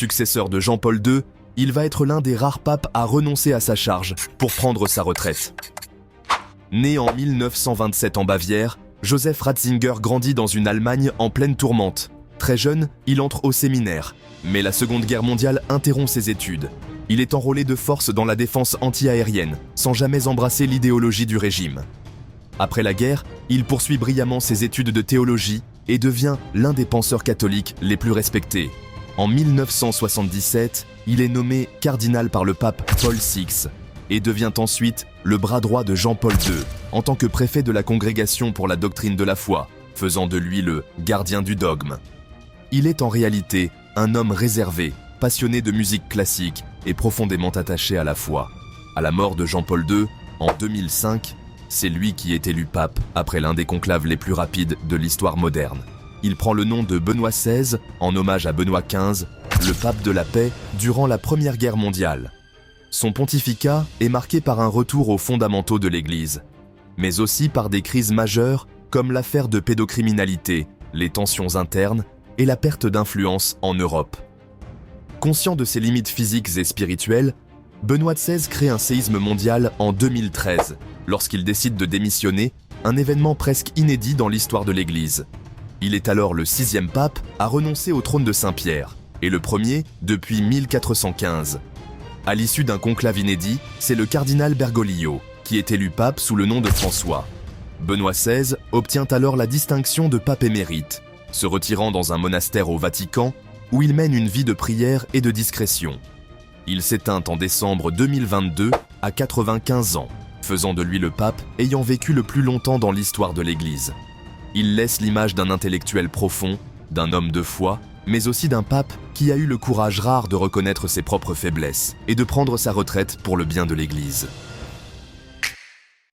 successeur de Jean-Paul II, il va être l'un des rares papes à renoncer à sa charge pour prendre sa retraite. Né en 1927 en Bavière, Joseph Ratzinger grandit dans une Allemagne en pleine tourmente. Très jeune, il entre au séminaire, mais la Seconde Guerre mondiale interrompt ses études. Il est enrôlé de force dans la défense anti-aérienne, sans jamais embrasser l'idéologie du régime. Après la guerre, il poursuit brillamment ses études de théologie et devient l'un des penseurs catholiques les plus respectés. En 1977, il est nommé cardinal par le pape Paul VI et devient ensuite le bras droit de Jean-Paul II en tant que préfet de la Congrégation pour la doctrine de la foi, faisant de lui le gardien du dogme. Il est en réalité un homme réservé, passionné de musique classique et profondément attaché à la foi. À la mort de Jean-Paul II, en 2005, c'est lui qui est élu pape après l'un des conclaves les plus rapides de l'histoire moderne. Il prend le nom de Benoît XVI en hommage à Benoît XV, le pape de la paix durant la Première Guerre mondiale. Son pontificat est marqué par un retour aux fondamentaux de l'Église, mais aussi par des crises majeures comme l'affaire de pédocriminalité, les tensions internes et la perte d'influence en Europe. Conscient de ses limites physiques et spirituelles, Benoît XVI crée un séisme mondial en 2013, lorsqu'il décide de démissionner, un événement presque inédit dans l'histoire de l'Église. Il est alors le 6e pape à renoncer au trône de Saint-Pierre, et le premier depuis 1415. À l'issue d'un conclave inédit, c'est le cardinal Bergoglio qui est élu pape sous le nom de François. Benoît XVI obtient alors la distinction de pape émérite, se retirant dans un monastère au Vatican où il mène une vie de prière et de discrétion. Il s'éteint en décembre 2022 à 95 ans, faisant de lui le pape ayant vécu le plus longtemps dans l'histoire de l'Église. Il laisse l'image d'un intellectuel profond, d'un homme de foi, mais aussi d'un pape qui a eu le courage rare de reconnaître ses propres faiblesses et de prendre sa retraite pour le bien de l'Église.